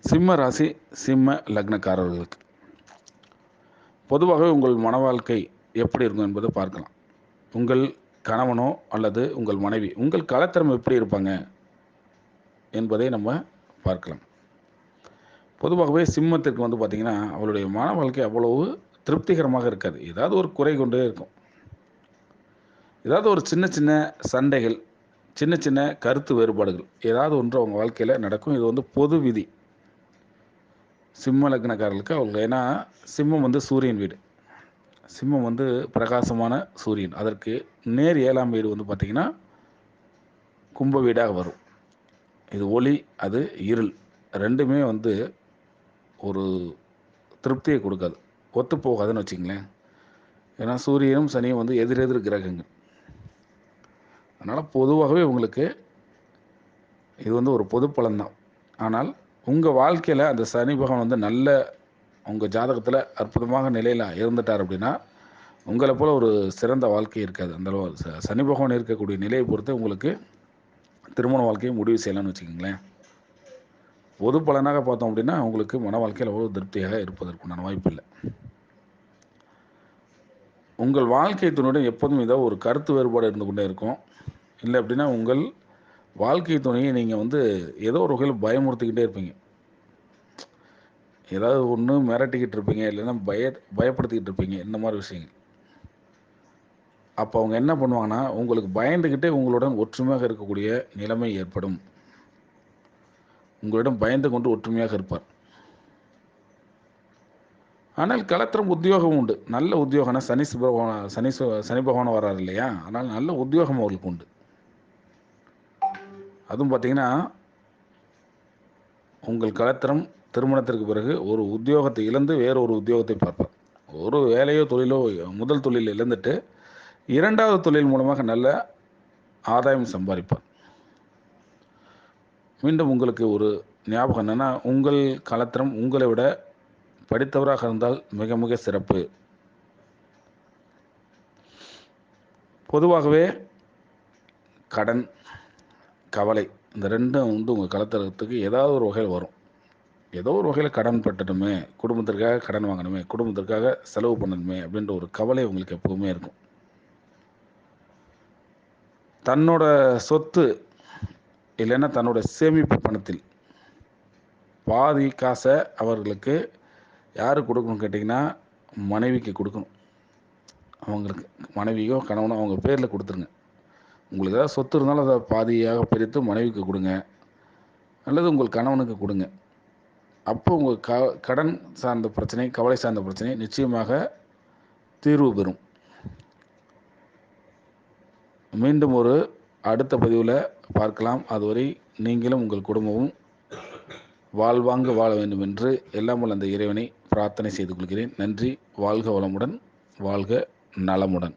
சிம்ம ராசி, சிம்ம லக்னக்காரர்களுக்கு பொதுவாகவே உங்கள் மன வாழ்க்கை எப்படி இருக்கும் என்பதை பார்க்கலாம். உங்கள் கணவனோ அல்லது உங்கள் மனைவி உங்கள் கலத்திரம் எப்படி இருப்பாங்க என்பதை நம்ம பார்க்கலாம். பொதுவாகவே சிம்மத்திற்கு பார்த்திங்கன்னா, அவளுடைய மன வாழ்க்கை அவ்வளவு திருப்திகரமாக இருக்காது. ஏதாவது ஒரு குறை கொண்டே இருக்கும். ஏதாவது ஒரு சின்ன சின்ன சண்டைகள், சின்ன சின்ன கருத்து வேறுபாடுகள் ஏதாவது ஒன்று அவங்க வாழ்க்கையில் நடக்கும். இது பொது விதி. சிம்ம லக்னக்காரர்களுக்கு அவங்க ஏன்னா சிம்மம் சூரியன் வீடு. சிம்மம் பிரகாசமான சூரியன். அதற்கு நேர் 7ஆம் வீடு பார்த்திங்கன்னா கும்ப வீடாக வரும். இது ஒளி, அது இருள். ரெண்டுமே ஒரு திருப்தியை கொடுக்காது, ஒத்து போகாதுன்னு வச்சுங்களேன். ஏன்னா சூரியனும் சனியும் எதிரெதிர் கிரகங்கள். அதனால் பொதுவாகவே உங்களுக்கு இது ஒரு பொது பலன்தான். ஆனால் உங்கள் வாழ்க்கையில் அந்த சனி பகவான் நல்ல உங்கள் ஜாதகத்தில் அற்புதமாக நிலையில் இருந்துட்டார் அப்படின்னா, உங்களை போல் ஒரு சிறந்த வாழ்க்கை இருக்காது. அந்த சனி பகவான் இருக்கக்கூடிய நிலையை பொறுத்து உங்களுக்கு திருமண வாழ்க்கையை முடிவு செய்யலாம்னு வச்சுக்கோங்களேன். பொது பலனாக பார்த்தோம் அப்படின்னா உங்களுக்கு மன வாழ்க்கையில் அவ்வளோ திருப்தியாக இருப்பதற்குண்டான வாய்ப்பு இல்லை. உங்கள் வாழ்க்கை துணையுடன் எப்போதும் ஏதோ ஒரு கருத்து வேறுபாடு இருந்து கொண்டே இருக்கும். இல்லை அப்படின்னா உங்கள் வாழ்க்கை துணையை நீங்கள் ஏதோ ஒரு வகையில் பயமுறுத்திக்கிட்டே இருப்பீங்க. ஏதாவது ஒன்று மிரட்டிக்கிட்டு இருப்பீங்க, இல்லைன்னா பயப்படுத்திக்கிட்டு இருப்பீங்க. இந்த மாதிரி விஷயங்கள். அப்போ அவங்க என்ன பண்ணுவாங்கன்னா, உங்களுக்கு பயந்துக்கிட்டே உங்களுடன் ஒற்றுமையாக இருக்கக்கூடிய நிலைமை ஏற்படும். உங்களிடம் பயந்து கொண்டு ஒற்றுமையாக இருப்பார். ஆனால் கலத்திரம் உத்தியோகம் உண்டு. நல்ல உத்தியோகம்னா சனி பகவான் வர்றாரு இல்லையா, அதனால் நல்ல உத்தியோகம் அவர்களுக்கு உண்டு. அதுவும் பார்த்தீங்கன்னா, உங்கள் கலத்திரம் திருமணத்திற்கு பிறகு ஒரு உத்தியோகத்தை இழந்து வேறு ஒரு உத்தியோகத்தை பார்ப்பார். ஒரு வேலையோ தொழிலோ முதல் தொழில் இழந்துட்டு 2வது தொழில் மூலமாக நல்ல ஆதாயம் சம்பாதிப்பார். மீண்டும் உங்களுக்கு ஒரு ஞாபகம் என்னென்னா, உங்கள் கலத்திரம் உங்களை விட படித்தவராக இருந்தால் மிக மிக சிறப்பு. பொதுவாகவே கடன், கவலை இந்த ரெண்டும் உங்கள் கலத்திரத்துக்கு ஏதாவது ஒரு வகையில் வரும். ஏதோ ஒரு வகையில் கடன் பட்டணுமே, குடும்பத்திற்காக கடன் வாங்கணுமே, குடும்பத்திற்காக செலவு பண்ணணுமே அப்படின்ற ஒரு கவலை உங்களுக்கு எப்பவுமே இருக்கும். தன்னோட சொத்து இல்லைன்னா தன்னோட சேமிப்பு பணத்தில் பாதி காசை அவர்களுக்கு யாருக்கு கொடுக்கணும் கேட்டிங்கன்னா, மனைவிக்கு கொடுக்கணும். அவங்களுக்கு மனைவியோ கணவனோ அவங்க பேரில் கொடுத்துருங்க. உங்களுக்கு ஏதாவது சொத்து இருந்தாலும் அதை பாதியாக பிரித்து மனைவிக்கு கொடுங்க, அல்லது உங்கள் கணவனுக்கு கொடுங்க. அப்போ உங்கள் கடன் சார்ந்த பிரச்சனை, கவலை சார்ந்த பிரச்சனை நிச்சயமாக தீர்வு பெறும். மீண்டும் ஒரு அடுத்த பதிவில் பார்க்கலாம். அதுவரை நீங்களும் உங்கள் குடும்பமும் வாழ்வாங்கு வாழ வேண்டும் என்று எல்லாம் வல்ல அந்த இறைவனை பிரார்த்தனை செய்து கொள்கிறேன். நன்றி. வாழ்க வளமுடன், வாழ்க நலமுடன்.